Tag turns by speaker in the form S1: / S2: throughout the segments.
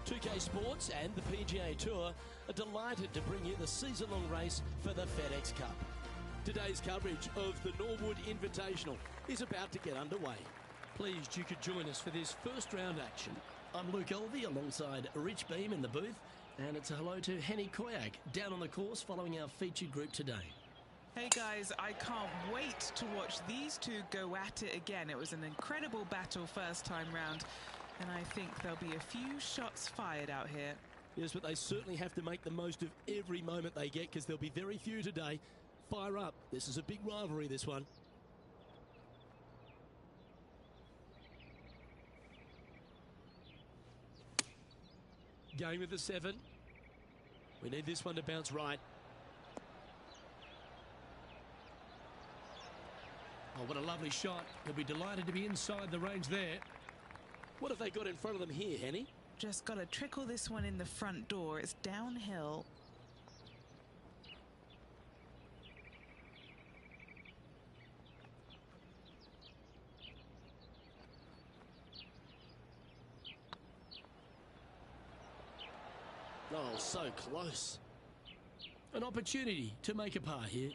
S1: 2K Sports and the PGA Tour are delighted to bring you the season-long race for the FedEx Cup. Today's coverage of the Norwood Invitational is about to get underway. Pleased you could join us for this first round action. I'm Luke Elvey alongside Rich Beam in the booth, and it's a hello to Henny Koyak down on the course following our featured group today.
S2: Hey guys, I can't wait to watch these two go at it again. It was an incredible battle first time round, and I think there'll be a few shots fired out here.
S1: Yes, but they certainly have to make the most of every moment they get, because there'll be very few today. Fire up. This is a big rivalry, this one. Going with the 7. We need this one to bounce right. Oh, what a lovely shot. He'll be delighted to be inside the range there. What have they got in front of them here, Henny?
S2: Just got to trickle this one in the front door. It's downhill.
S1: Oh, so close. An opportunity to make a par here.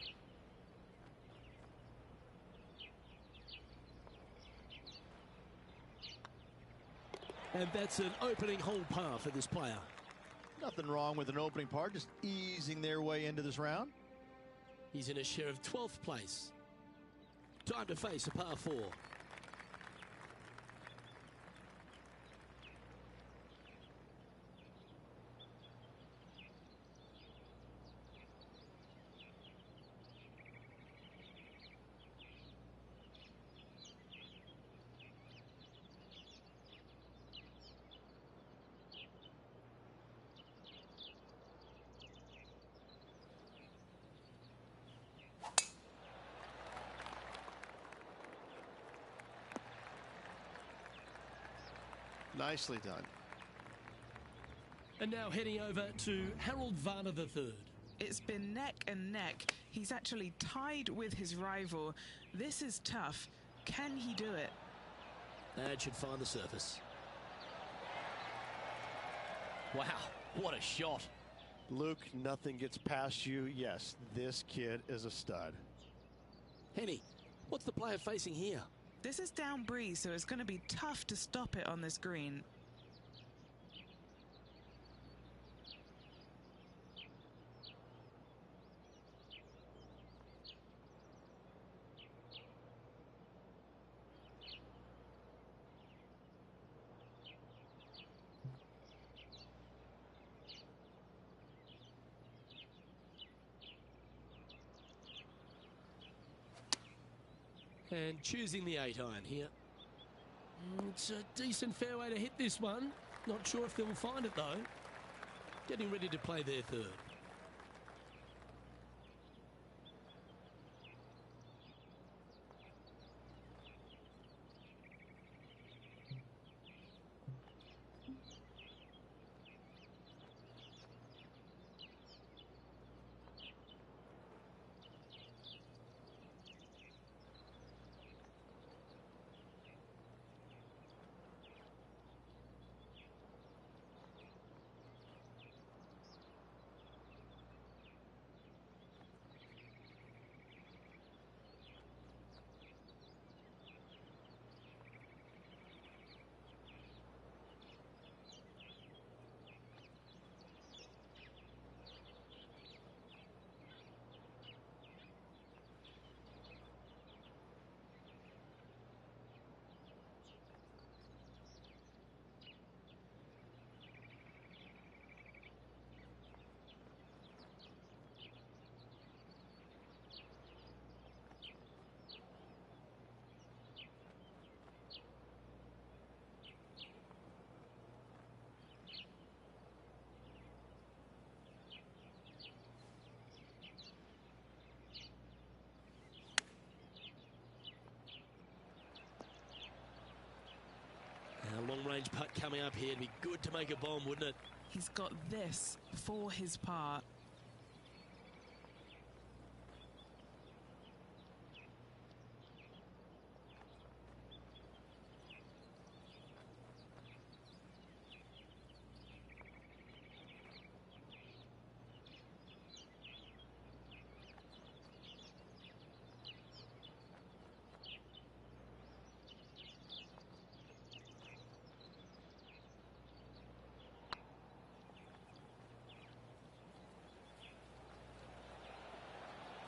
S1: And that's an opening hole par for this player.
S3: Nothing wrong with an opening par, just easing their way into this round.
S1: He's in a share of 12th place. Time to face a par 4.
S3: Nicely done.
S1: And now heading over to Harold Varner III.
S2: It's been neck and neck. He's actually tied with his rival. This is tough. Can he do it?
S1: That should find the surface. Wow, what a shot.
S3: Luke, nothing gets past you. Yes, this kid is a stud.
S1: Henny, what's the player facing here?
S2: This is down breeze, so it's going to be tough to stop it on this green.
S1: And choosing the 8-iron here. It's a decent fairway to hit this one. Not sure if they'll find it though. Getting ready to play their 3rd. A long-range putt coming up here. It'd be good to make a bomb, wouldn't it?
S2: He's got this for his par.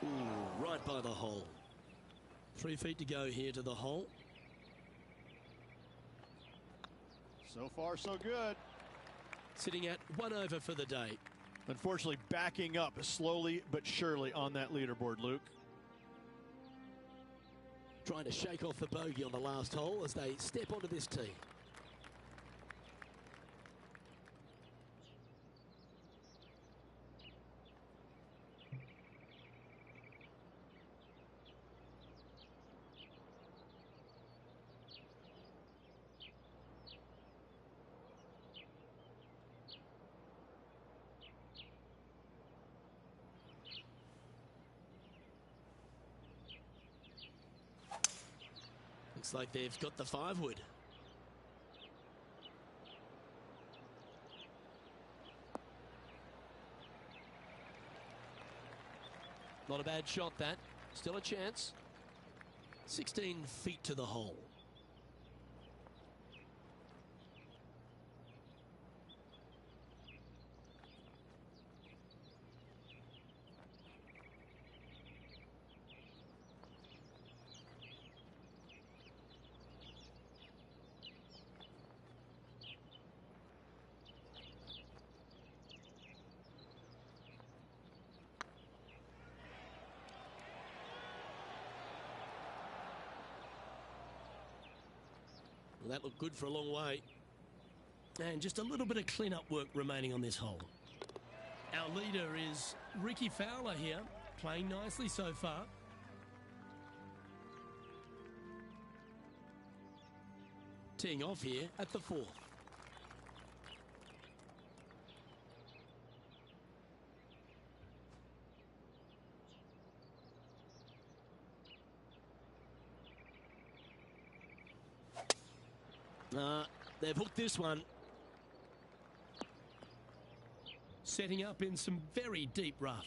S1: Ooh, right by the hole. 3 feet to go here to the hole.
S3: So far, so good.
S1: Sitting at 1 over for the day.
S3: Unfortunately, backing up slowly but surely on that leaderboard, Luke.
S1: Trying to shake off the bogey on the last hole as they step onto this tee. Looks like they've got the 5-wood. Not a bad shot, that. Still a chance. 16 feet to the hole. Well, that looked good for a long way. And just a little bit of clean-up work remaining on this hole. Our leader is Ricky Fowler here, playing nicely so far. Teeing off here at the 4th. They've hooked this one. Setting up in some very deep rough.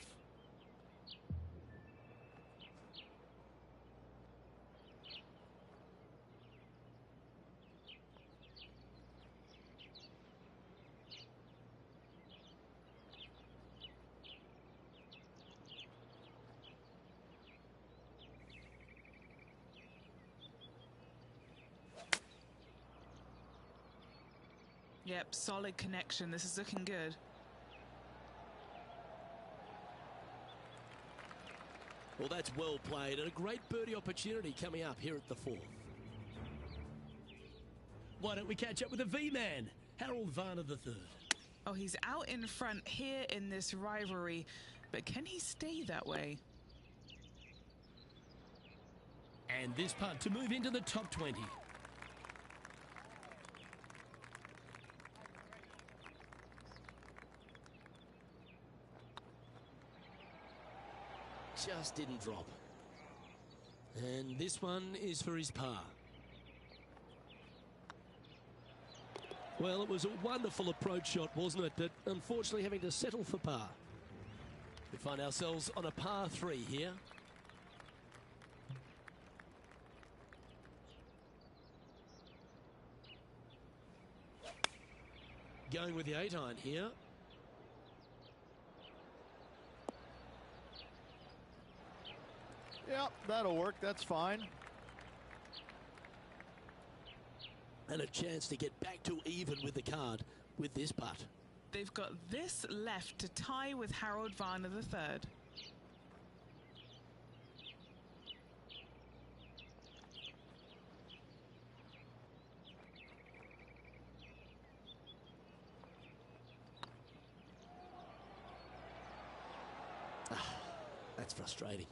S2: Yep, solid connection. This is looking good.
S1: Well, that's well played, and a great birdie opportunity coming up here at the 4th. Why don't we catch up with the V-man, Harold Varner III.
S2: Oh, he's out in front here in this rivalry, but can he stay that way?
S1: And this putt to move into the top 20. Just didn't drop. And this one is for his par. Well, it was a wonderful approach shot, wasn't it? But unfortunately having to settle for par. We find ourselves on a par 3 here. Going with the 8-iron here.
S3: Yep, that'll work. That's fine.
S1: And a chance to get back to even with the card with this putt.
S2: They've got this left to tie with Harold Varner III.
S1: That's frustrating.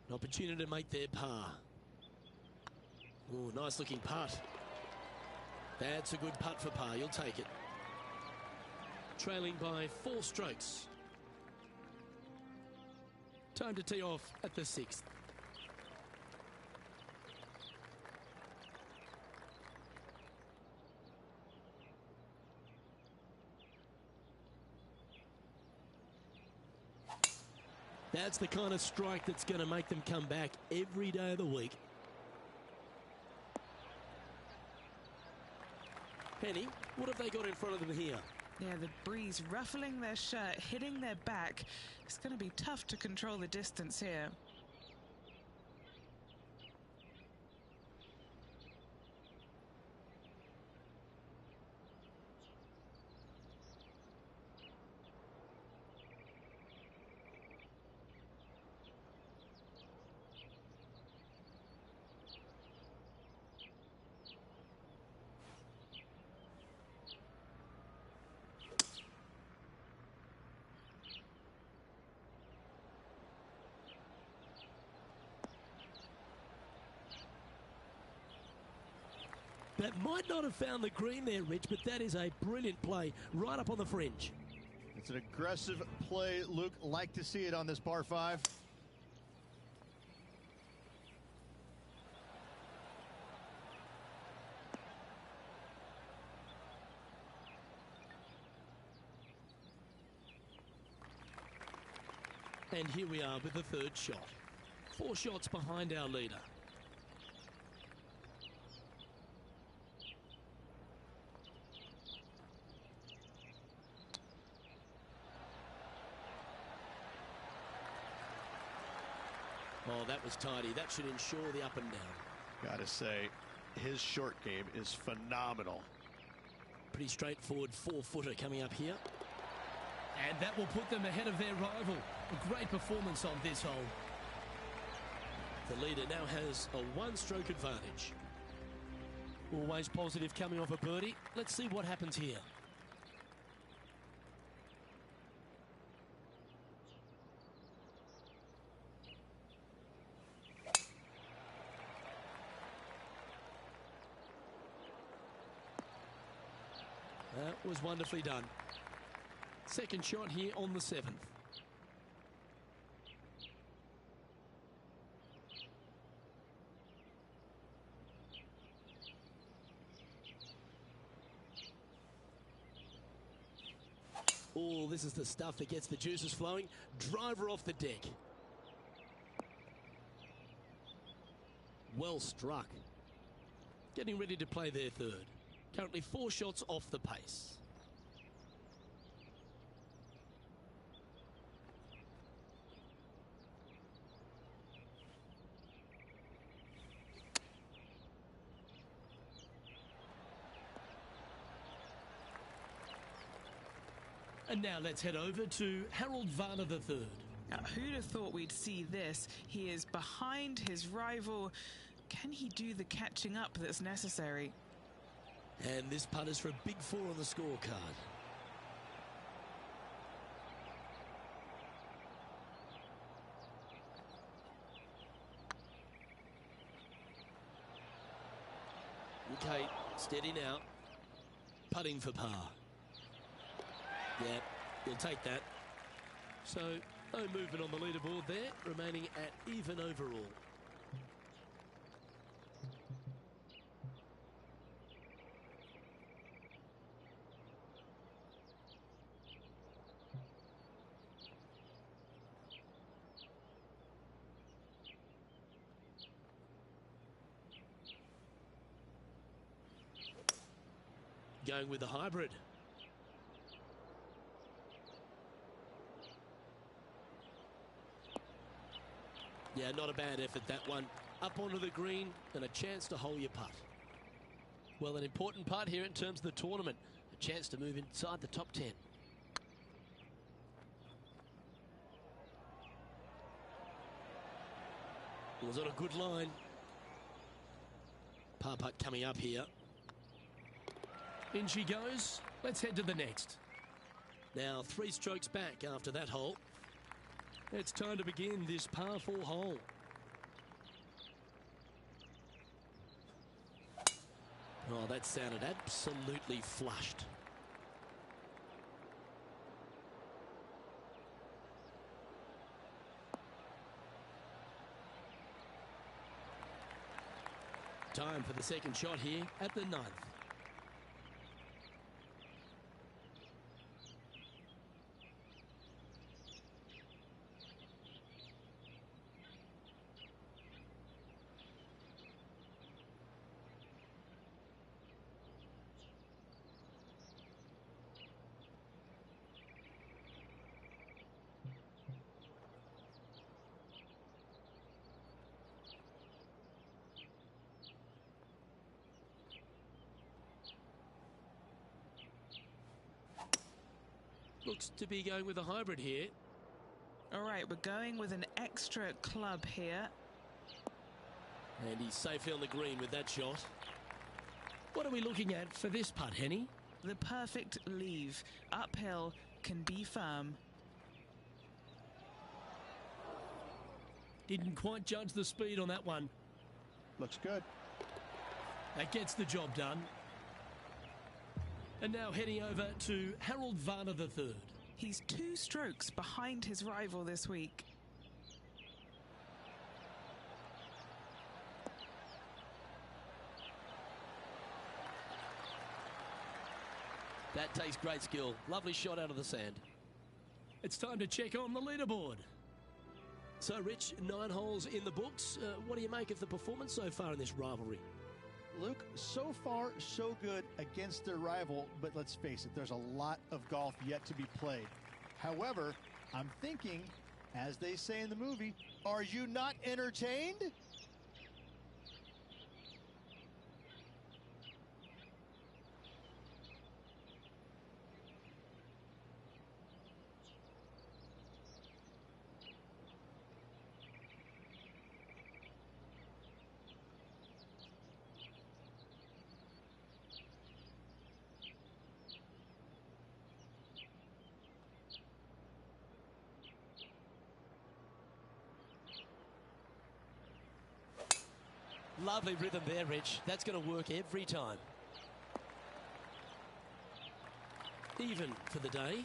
S1: An opportunity to make their par. Oh, nice looking putt. That's a good putt for par. You'll take it. Trailing by 4 strokes. Time to tee off at the 6th. That's the kind of strike that's going to make them come back every day of the week. Penny, what have they got in front of them here?
S2: Yeah, the breeze ruffling their shirt, hitting their back. It's going to be tough to control the distance here.
S1: That might not have found the green there, Rich, but that is a brilliant play right up on the fringe.
S3: It's an aggressive play, Luke. Like to see it on this par 5.
S1: And here we are with the third shot. 4 shots behind our leader. Oh, that was tidy. That should ensure the up and down.
S3: Gotta say, his short game is phenomenal.
S1: Pretty straightforward 4-footer coming up here. And that will put them ahead of their rival. A great performance on this hole. The leader now has a 1-stroke advantage. Always positive coming off a birdie. Let's see what happens here. That was wonderfully done. Second shot here on the 7th. Oh, this is the stuff that gets the juices flowing. Driver off the deck. Well struck. Getting ready to play their third. Currently 4 shots off the pace. And now let's head over to Harold Varner III.
S2: Now, who'd have thought we'd see this? He is behind his rival. Can he do the catching up that's necessary?
S1: And this putt is for a big 4 on the scorecard. Okay, steady now. Putting for par. Yeah, we'll take that. So, no movement on the leaderboard there, remaining at even overall. Going with the hybrid. Yeah, not a bad effort, that one. Up onto the green and a chance to hole your putt. Well, an important putt here in terms of the tournament. A chance to move inside the top 10. Was on a good line. Par putt coming up here. In she goes. Let's head to the next. Now 3 strokes back after that hole. It's time to begin this par 4 hole. Oh, that sounded absolutely flushed. Time for the second shot here at the 9th. Looks to be going with a hybrid here.
S2: All right, we're going with an extra club here.
S1: And he's safely on the green with that shot. What are we looking at for this putt, Henny?
S2: The perfect leave. Uphill, can be firm.
S1: Didn't quite judge the speed on that one.
S3: Looks good.
S1: That gets the job done. And now heading over to Harold Varner III.
S2: He's 2 strokes behind his rival this week.
S1: That takes great skill. Lovely shot out of the sand. It's time to check on the leaderboard. So, Rich, 9 holes in the books. What do you make of the performance so far in this rivalry?
S4: Luke, so far, so good against their rival, but let's face it, there's a lot of golf yet to be played. However, I'm thinking, as they say in the movie, are you not entertained?
S1: Lovely rhythm there, Rich. That's going to work every time. Even for the day.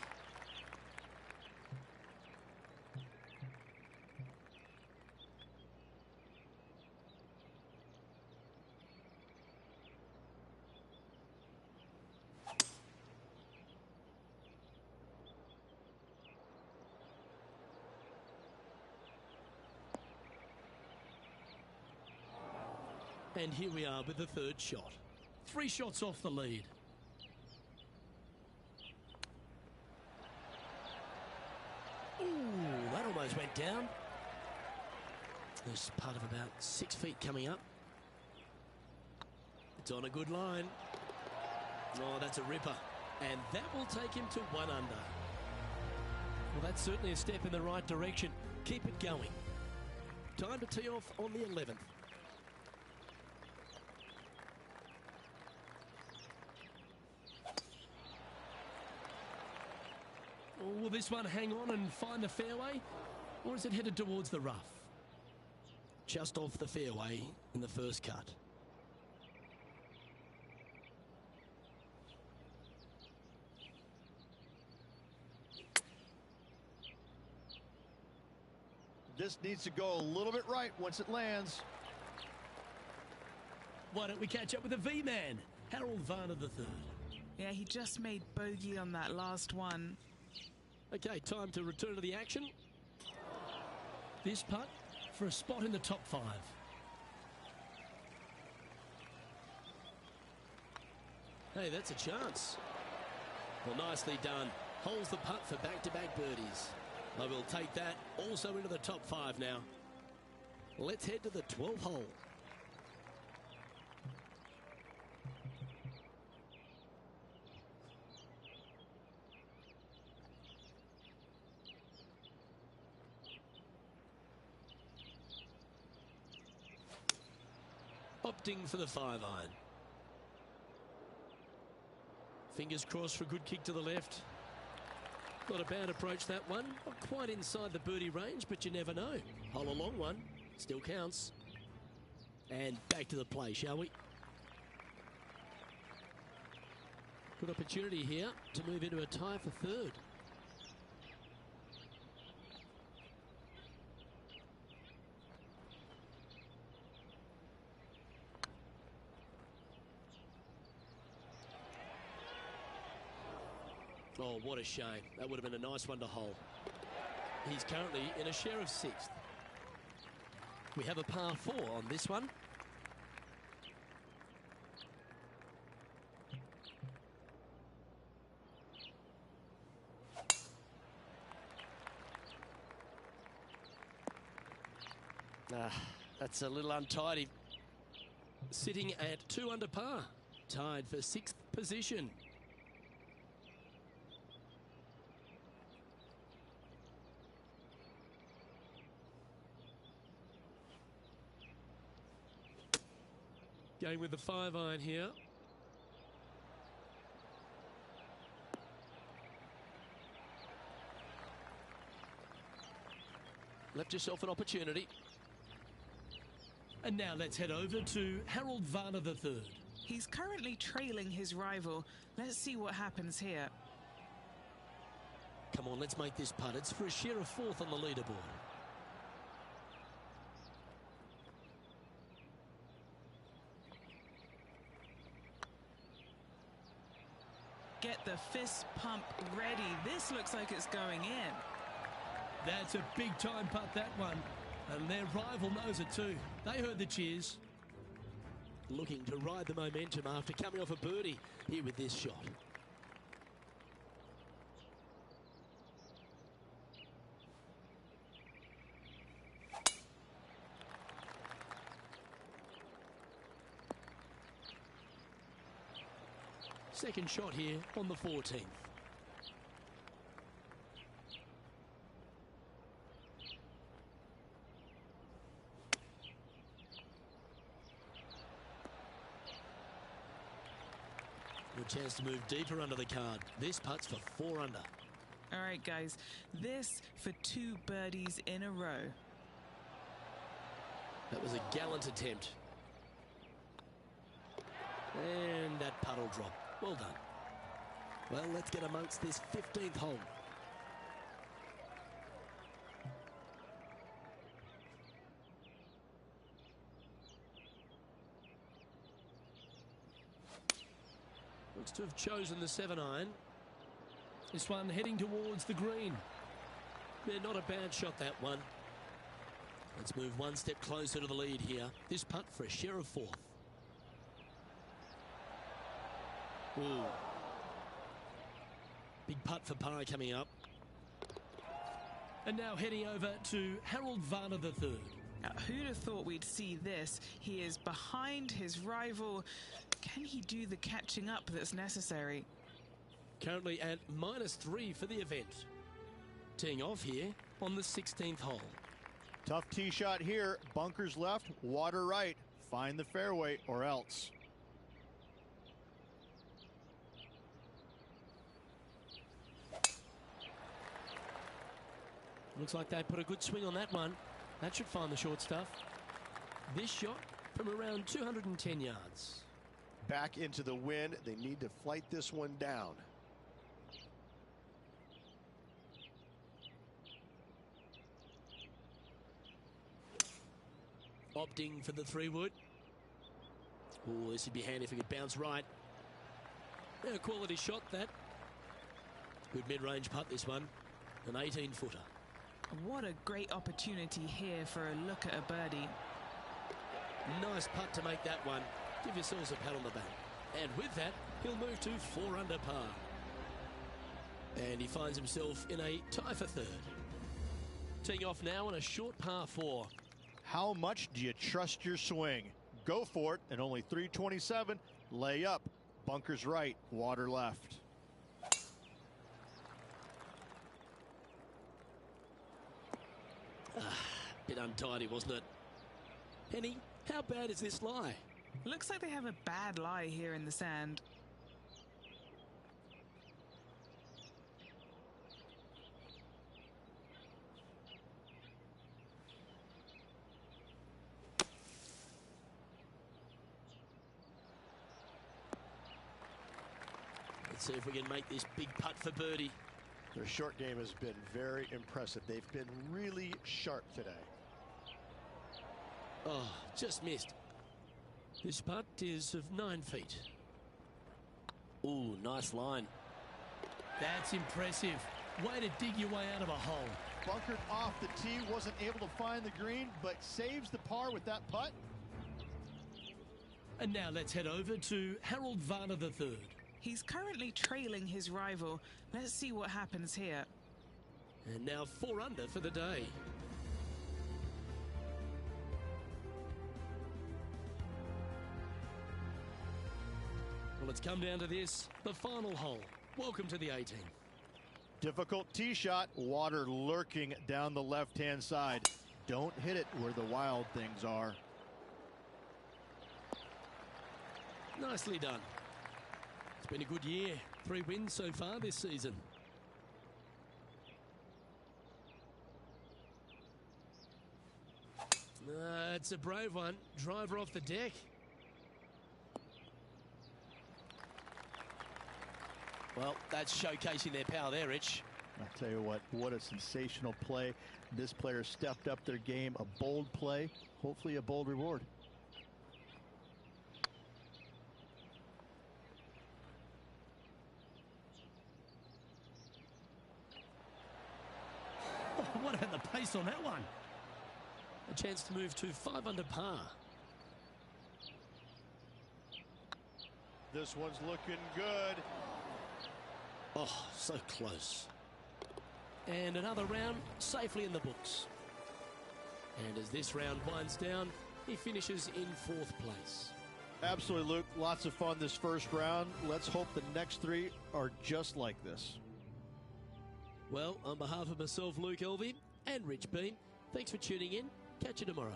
S1: And here we are with the 3rd shot. 3 shots off the lead. Ooh, that almost went down. There's part of about 6 feet coming up. It's on a good line. Oh, that's a ripper. And that will take him to 1 under. Well, that's certainly a step in the right direction. Keep it going. Time to tee off on the 11th. Will this one hang on and find the fairway, or is it headed towards the rough? Just off the fairway in the first cut.
S4: This needs to go a little bit right once it lands.
S1: Why don't we catch up with the V-man, Harold Varner III?
S2: Yeah, he just made bogey on that last one.
S1: Okay, time to return to the action. This putt for a spot in the top 5. Hey, that's a chance. Well, nicely done. Holds the putt for back-to-back birdies. I will take that also into the top 5 now. Let's head to the 12th hole. Opting for the 5-iron. Fingers crossed for a good kick to the left. Not a bad approach, that one. Not quite inside the birdie range, but you never know. Hole a long one. Still counts. And back to the play, shall we? Good opportunity here to move into a tie for 3rd. Oh, what a shame. That would have been a nice one to hole. He's currently in a share of 6th. We have a par 4 on this one. That's a little untidy. Sitting at 2 under par. Tied for 6th position. Going with the 5-iron here. Left yourself an opportunity. And now let's head over to Harold Varner III.
S2: He's currently trailing his rival. Let's see what happens here.
S1: Come on, let's make this putt. It's for a share of 4th on the leaderboard.
S2: Get the fist pump ready. This looks like it's going in.
S1: That's a big time putt, that one. And their rival knows it too. They heard the cheers. Looking to ride the momentum after coming off a birdie here with this shot. Second shot here on the 14th. Good chance to move deeper under the card. This putt's for 4 under.
S2: All right, guys. This for 2 birdies in a row.
S1: That was a gallant attempt. And that putt will drop. Well done. Well, let's get amongst this 15th hole. Looks to have chosen the 7-iron. This one heading towards the green. Yeah, not a bad shot, that one. Let's move one step closer to the lead here. This putt for a share of 4th. Ooh. Big putt for par coming up. And now heading over to Harold Varner III.
S2: Now, who'd have thought we'd see this? He is behind his rival. Can he do the catching up that's necessary?
S1: Currently at -3 for the event. Teeing off here on the 16th hole.
S4: Tough tee shot here. Bunkers left, water right. Find the fairway or else.
S1: Looks like they put a good swing on that one. That should find the short stuff. This shot from around 210 yards.
S3: Back into the wind. They need to flight this one down.
S1: Opting for the 3-wood. Oh, this would be handy if it could bounce right. Yeah, quality shot, that. Good mid-range putt, this one. An 18-footer.
S2: What a great opportunity here for a look at a birdie.
S1: Nice putt to make that one. Give yourselves a pat on the back. And with that, he'll move to 4 under par. And he finds himself in a tie for 3rd. Teeing off now on a short par 4.
S4: How much do you trust your swing? Go for it at only 327. Lay up. Bunkers right, water left.
S1: Bit untidy, wasn't it? Henny, how bad is this lie?
S2: Looks like they have a bad lie here in the sand.
S1: Let's see if we can make this big putt for birdie.
S3: Their short game has been very impressive. They've been really sharp today.
S1: Oh, just missed. This putt is of 9 feet. Ooh, nice line. That's impressive. Way to dig your way out of a hole.
S4: Bunkered off the tee, wasn't able to find the green, but saves the par with that putt.
S1: And now let's head over to Harold Varner III.
S2: He's currently trailing his rival. Let's see what happens here.
S1: And now 4 under for the day. Well, it's come down to this, the final hole. Welcome to the 18th.
S4: Difficult tee shot, water lurking down the left-hand side. Don't hit it where the wild things are.
S1: Nicely done. It's been a good year. 3 wins so far this season. It's a brave one. Driver off the deck. Well, that's showcasing their power there, Rich.
S4: I'll tell you what a sensational play. This player stepped up their game. A bold play, hopefully a bold reward.
S1: Oh, what about the pace on that one? A chance to move to 5 under par.
S3: This one's looking good.
S1: Oh, so close. And another round safely in the books. And as this round winds down, he finishes in 4th place.
S3: Absolutely, Luke. Lots of fun this first round. Let's hope the next 3 are just like this.
S1: Well, on behalf of myself, Luke Elvey, and Rich Beam, thanks for tuning in. Catch you tomorrow.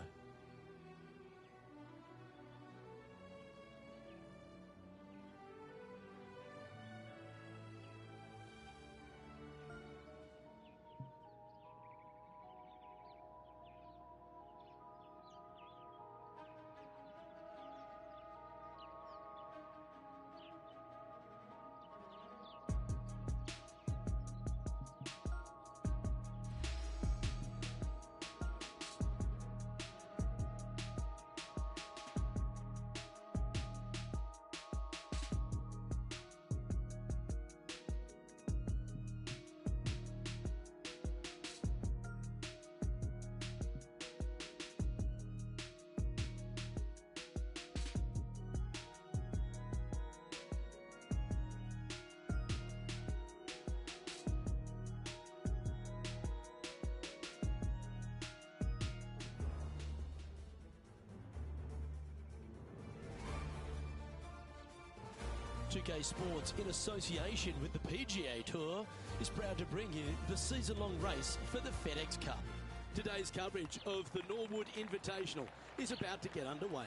S1: Sports, in association with the PGA Tour, is proud to bring you the season-long race for the FedEx Cup. Today's coverage of the Norwood Invitational is about to get underway.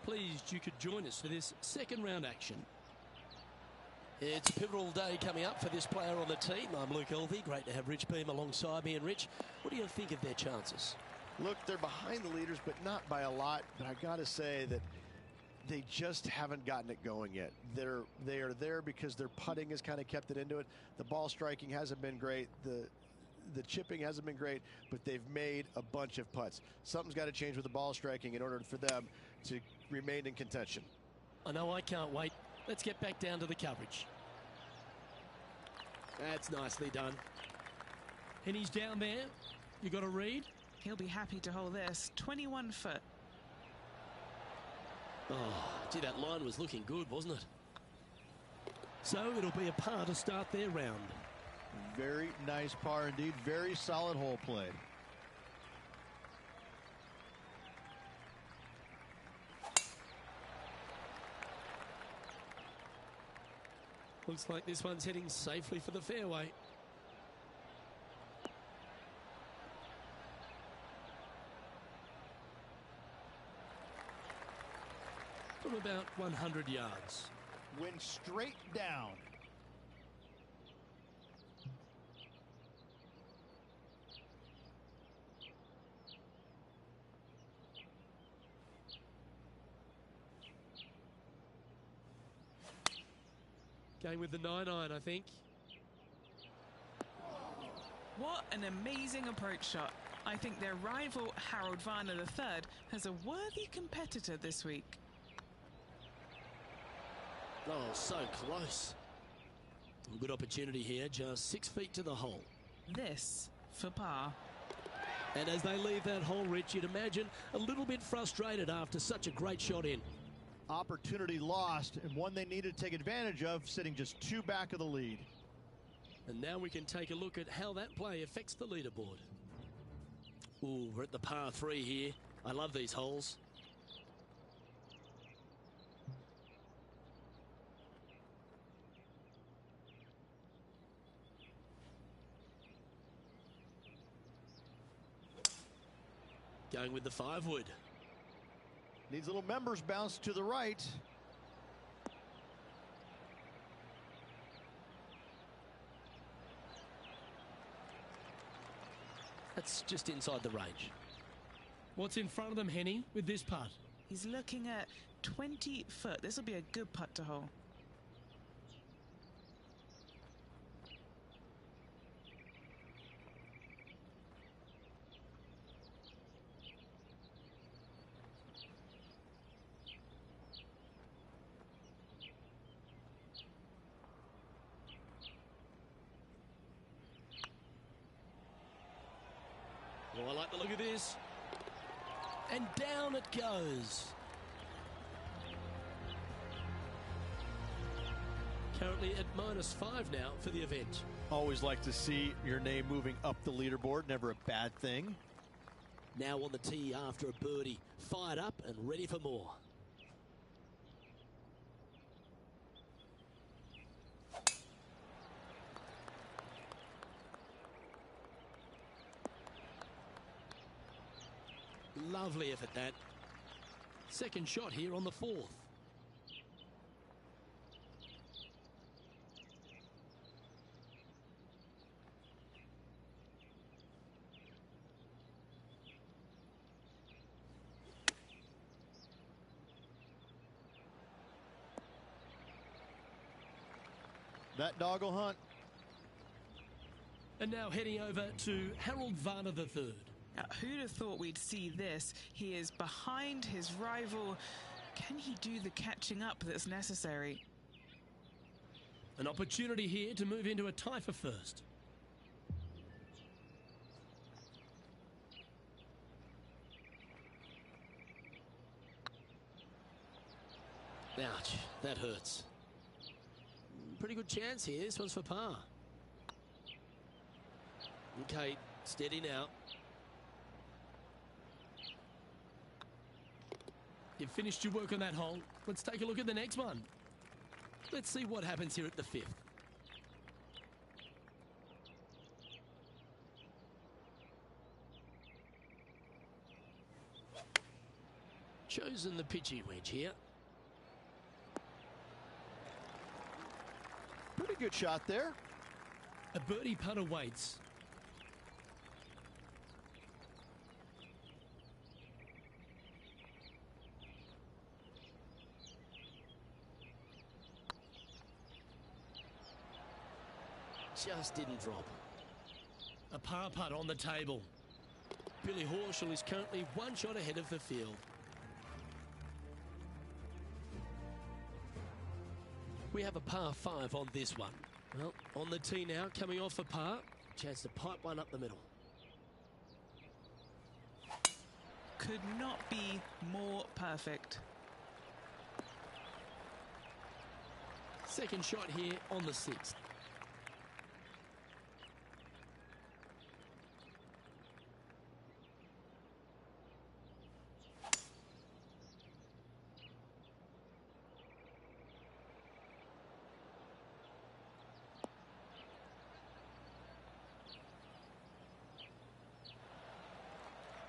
S1: Pleased you could join us for this second round action. It's a pivotal day coming up for this player on the team. I'm Luke Elvey. Great to have Rich Beam alongside me. And Rich, what do you think of their chances?
S3: Look, they're behind the leaders, but not by a lot. But I got to say that they just haven't gotten it going yet. They are there because their putting has kind of kept it into it. The ball striking hasn't been great. The chipping hasn't been great, but they've made a bunch of putts. Something's got to change with the ball striking in order for them to remain in contention.
S1: I know, I can't wait. Let's get back down to the coverage. That's nicely done. And he's down there. You got a read?
S2: He'll be happy to hold this. 21 foot.
S1: Oh, gee, that line was looking good, wasn't it? So it'll be a par to start their round.
S4: Very nice par indeed. Very solid hole played.
S1: Looks like this one's heading safely for the fairway. From about 100 yards.
S4: Went straight down.
S1: Going with the 9-iron, I think.
S2: What an amazing approach shot. I think their rival, Harold Varner III, has a worthy competitor this week.
S1: Oh, so close. Good opportunity here, just 6 feet to the hole.
S2: This for par.
S1: And as they leave that hole, Rich, you'd imagine a little bit frustrated after such a great shot in.
S4: Opportunity lost, and one they needed to take advantage of, sitting just 2 back of the lead.
S1: And now we can take a look at how that play affects the leaderboard. Ooh, we're at the par 3 here. I love these holes. Going with the 5-wood.
S4: Needs a little members bounce to the right.
S1: That's just inside the range.
S5: What's in front of them, Henny, with this putt?
S2: He's looking at 20 foot. This will be a good putt to hole.
S1: Oh, I like the look of this. And down it goes. Currently at -5 now for the event.
S3: Always like to see your name moving up the leaderboard. Never a bad thing.
S1: Now on the tee after a birdie. Fired up and ready for more. Lovely effort that. Second shot here on the 4th.
S3: That dog will hunt.
S1: And now heading over to Harold Varner III.
S2: Now, who'd have thought we'd see this? He is behind his rival. Can he do the catching up that's necessary?
S1: An opportunity here to move into a tie for first. Ouch, that hurts. Pretty good chance here. This one's for par. Okay, steady now. You've finished your work on that hole. Let's take a look at the next one. Let's see what happens here at the 5th. Chosen the pitching wedge here.
S3: Pretty good shot there.
S1: A birdie putt awaits. Just didn't drop. A par putt on the table. Billy Horschel is currently one shot ahead of the field. We have a par 5 on this one. Well, on the tee now, coming off a par. Chance to pipe one up the middle.
S2: Could not be more perfect.
S1: Second shot here on the 6th.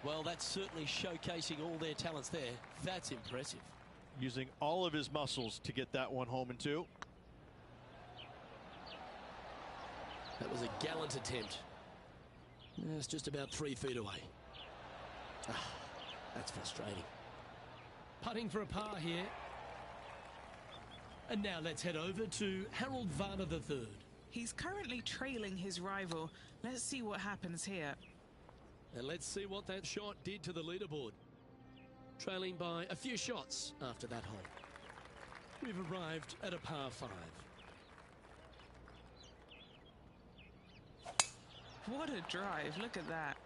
S1: Well, that's certainly showcasing all their talents there. That's impressive.
S3: Using all of his muscles to get that one home and 2.
S1: That was a gallant attempt. It's just about 3 feet away. That's frustrating. Putting for a par here. And now let's head over to Harold Varner III.
S2: He's currently trailing his rival. Let's see what happens here.
S1: And let's see what that shot did to the leaderboard. Trailing by a few shots after that hole. We've arrived at a par 5.
S2: What a drive. Look at that.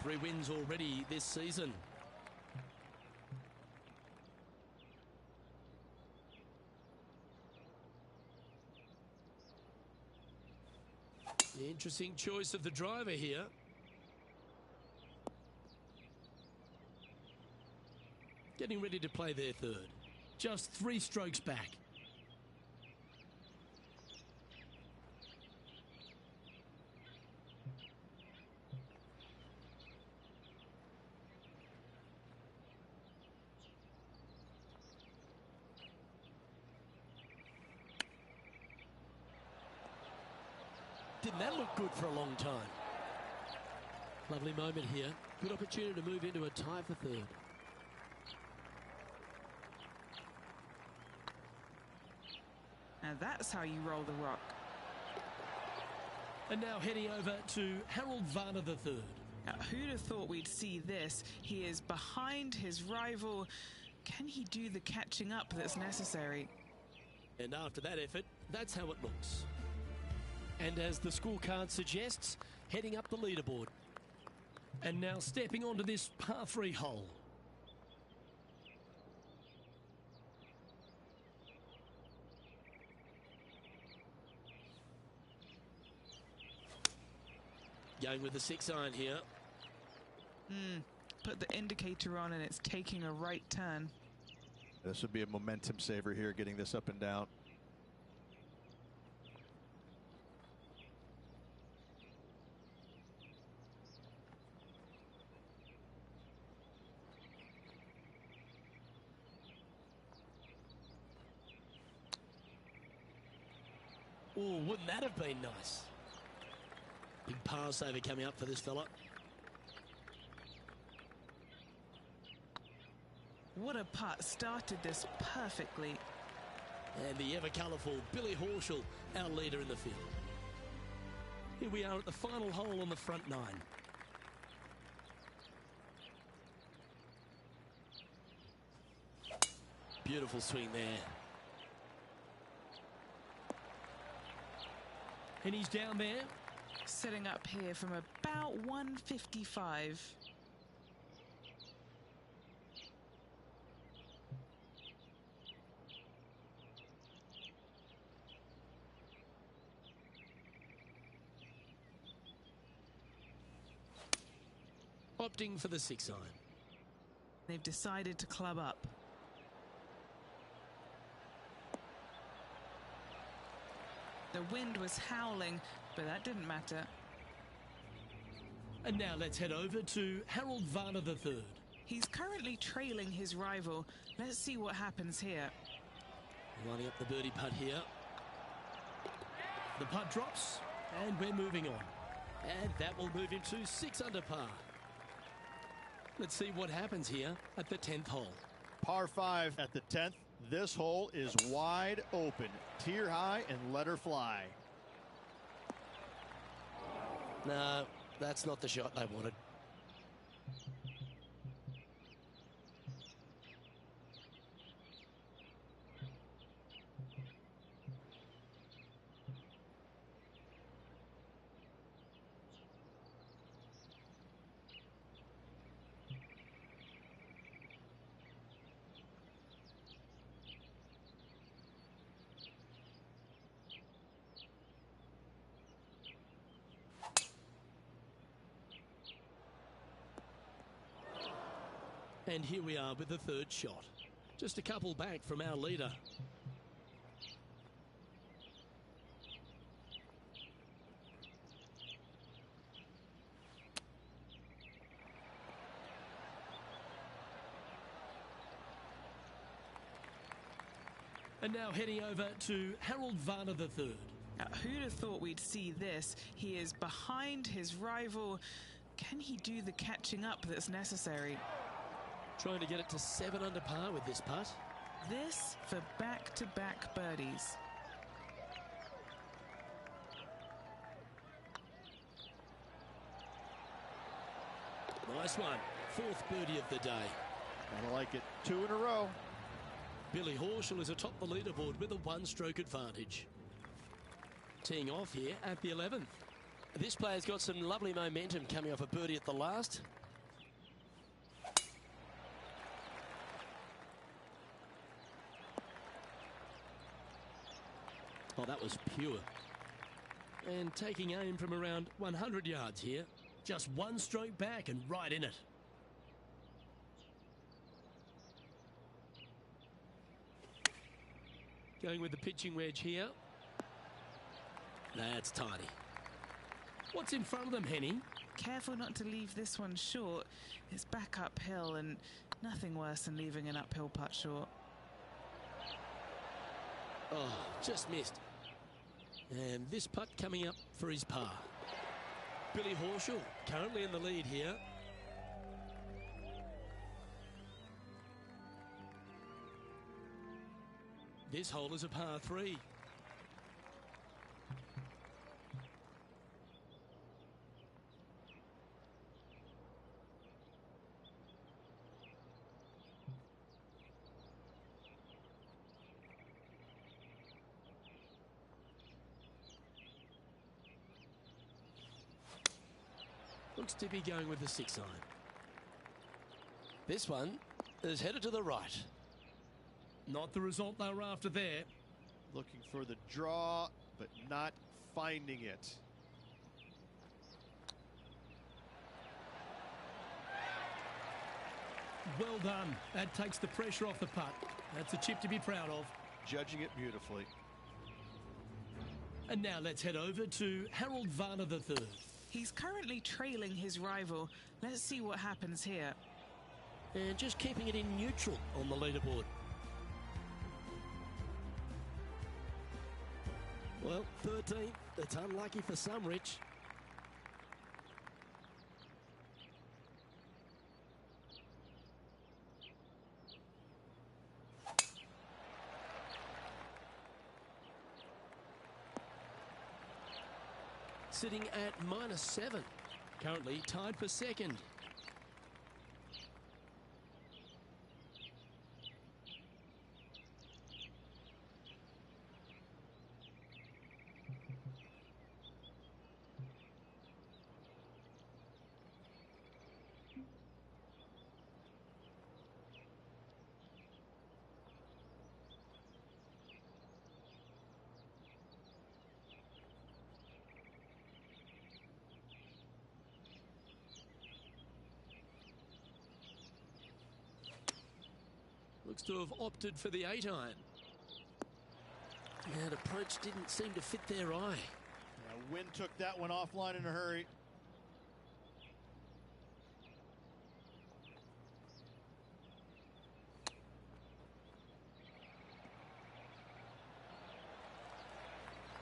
S1: 3 wins already this season. Interesting choice of the driver here. Getting ready to play their 3rd. Just 3 strokes back. didn't that look good for a long time? Lovely moment here. Good opportunity to move into a tie for third.
S2: And that's how you roll the rock.
S5: And now heading over to Harold Varner III.
S2: Now, who'd have thought we'd see this? He is behind his rival. Can he do the catching up that's necessary?
S1: And after that effort, that's how it looks. And as the scorecard suggests, heading up the leaderboard.
S5: And now stepping onto this par 3 hole.
S1: Going with the 6-iron here.
S2: Put the indicator on and it's taking a right turn.
S4: This would be a momentum saver here, getting this up and down.
S1: Oh, wouldn't that have been nice? Big par saver coming up for this fella.
S2: What a putt. Started this perfectly.
S1: And the ever-colourful Billy Horschel, our leader in the field. Here we are at the final hole on the front 9. Beautiful swing there.
S5: And he's down there.
S2: Setting up here from about 155.
S1: Opting for the 6-iron.
S2: They've decided to club up. The wind was howling, but that didn't matter.
S5: And now let's head over to Harold Varner III.
S2: He's currently trailing his rival. Let's see what happens here.
S1: Lining up the birdie putt here.
S5: The putt drops, and we're moving on.
S1: And that will move him to 6 under par. Let's see what happens here at the 10th hole.
S4: Par 5 at the 10th. This hole is wide open. Tier high and let her fly.
S1: No, that's not the shot they wanted. And here we are with the 3rd shot. Just a couple back from our leader.
S5: And now heading over to Harold Varner III.
S2: Now, who'd have thought we'd see this? He is behind his rival. Can he do the catching up that's necessary?
S1: Trying to get it to 7 under par with this putt.
S2: This for back-to-back birdies.
S1: Nice one. 4th birdie of the day.
S4: I like it. 2 in a row.
S1: Billy Horschel is atop the leaderboard with a 1-stroke advantage. Teeing off here at the 11th. This player's got some lovely momentum coming off a birdie at the last. Oh, that was pure. And taking aim from around 100 yards here.
S5: Just 1 stroke back and right in it.
S1: Going with the pitching wedge here. That's tidy.
S5: What's in front of them, Henny?
S2: Careful not to leave this one short. It's back uphill and nothing worse than leaving an uphill putt short.
S1: Oh, just missed.
S5: And this putt coming up for his par. Billy Horschel currently in the lead here. This hole is a par 3. Looks to be going with the 6-iron. This one is headed to the right. Not the result they were after there.
S3: Looking for the draw, but not finding it.
S5: Well done. That takes the pressure off the putt. That's a chip to be proud of.
S3: Judging it beautifully.
S5: And now let's head over to Harold Varner III.
S2: He's currently trailing his rival. Let's see what happens here.
S5: And just keeping it in neutral on the leaderboard. Well, 13th. It's unlucky for some, Rich. Sitting at -7. Currently tied for second. Looks to have opted for the 8-iron. And approach didn't seem to fit their eye.
S4: Yeah, wind took that one offline in a hurry.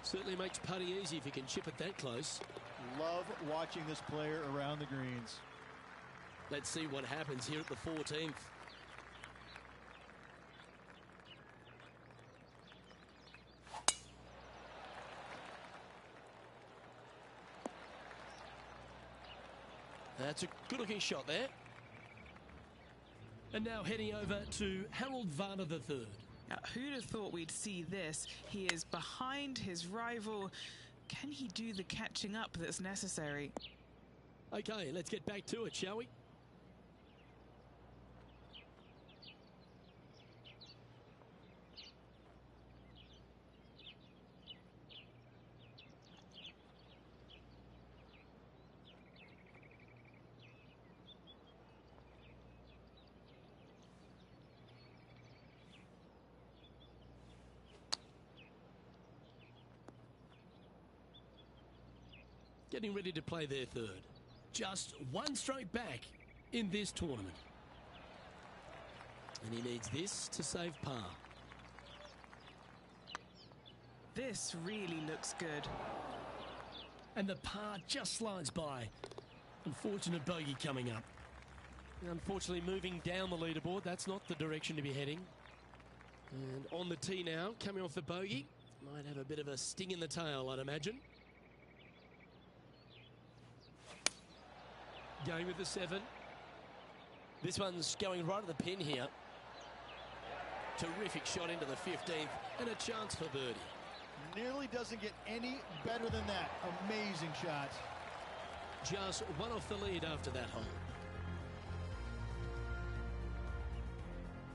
S5: Certainly makes putting easy if you can chip it that close.
S4: Love watching this player around the greens.
S5: Let's see what happens here at the 14th. That's a good-looking shot there. And now heading over to Harold Varner III.
S2: Now, who'd have thought we'd see this? He is behind his rival. Can he do the catching up that's necessary?
S5: Okay, let's get back to it, shall we? Getting ready to play their third. Just one stroke back in this tournament. And he needs this to save par.
S2: This really looks good.
S5: And the par just slides by. Unfortunate bogey coming up. Unfortunately moving down the leaderboard. That's not the direction to be heading. And on the tee now, coming off the bogey. Might have a bit of a sting in the tail, I'd imagine. Going with the 7. This one's going right at the pin here. Terrific shot into the 15th and a chance for birdie.
S4: Nearly doesn't get any better than that. Amazing shot.
S5: Just one off the lead after that hole.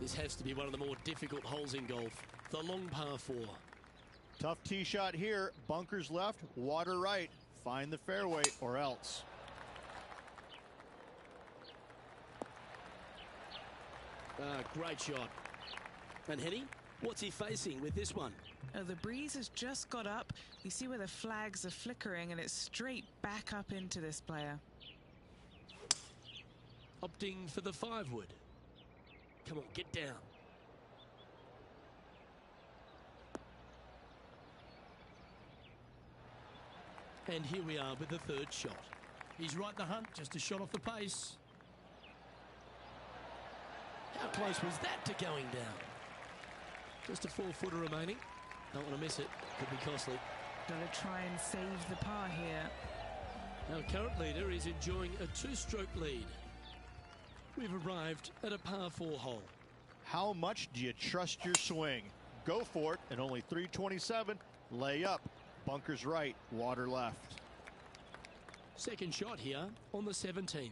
S5: This has to be one of the more difficult holes in golf. The long par 4.
S4: Tough tee shot here. Bunkers left, water right. Find the fairway or else.
S5: Great shot. And Henny, what's he facing with this one?
S2: Oh, the breeze has just got up. You see where the flags are flickering, and it's straight back up into this player.
S5: Opting for the 5-wood. Come on, get down. And here we are with the third shot. He's right in the hunt, just a shot off the pace. How close was that to going down? Just a 4-footer remaining. Don't want to miss it. Could be costly.
S2: Got to try and save the par here.
S5: Our current leader is enjoying a 2-stroke lead. We've arrived at a par 4 hole.
S3: How much do you trust your swing? Go for it at only 327. Lay up. Bunkers right. Water left.
S5: Second shot here on the 17th.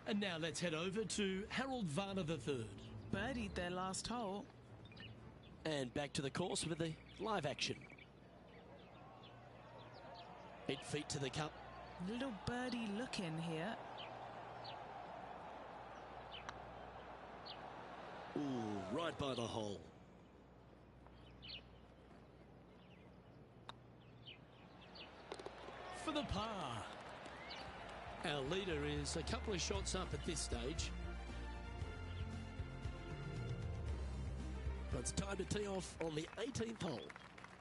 S5: And now let's head over to Harold Varner III.
S2: Birdied their last hole.
S5: And back to the course with the live action. 8 feet to the cup.
S2: Little birdie look in here.
S5: Ooh, right by the hole. For the par. Our leader is a couple of shots up at this stage. But it's time to tee off on the 18th hole.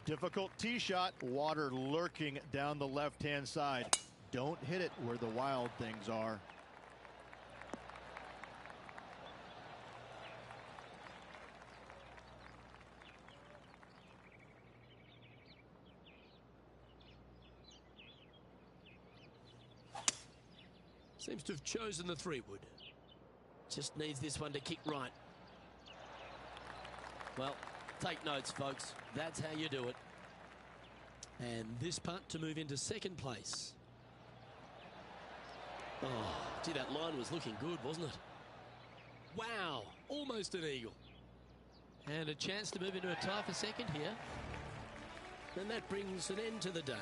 S3: Difficult tee shot. Water lurking down the left-hand side. Don't hit it where the wild things are.
S5: Seems to have chosen the 3-wood. Just needs this one to kick right. Well, take notes, folks. That's how you do it. And this putt to move into second place. Oh, gee, that line was looking good, wasn't it? Wow, almost an eagle. And a chance to move into a tie for second here. And that brings an end to the day.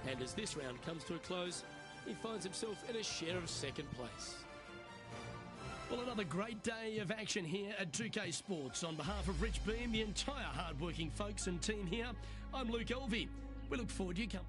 S5: And as this round comes to a close, he finds himself in a share of second place. Well, another great day of action here at 2K Sports. On behalf of Rich Beam, the entire hard-working folks and team here, I'm Luke Elvey. We look forward to you coming.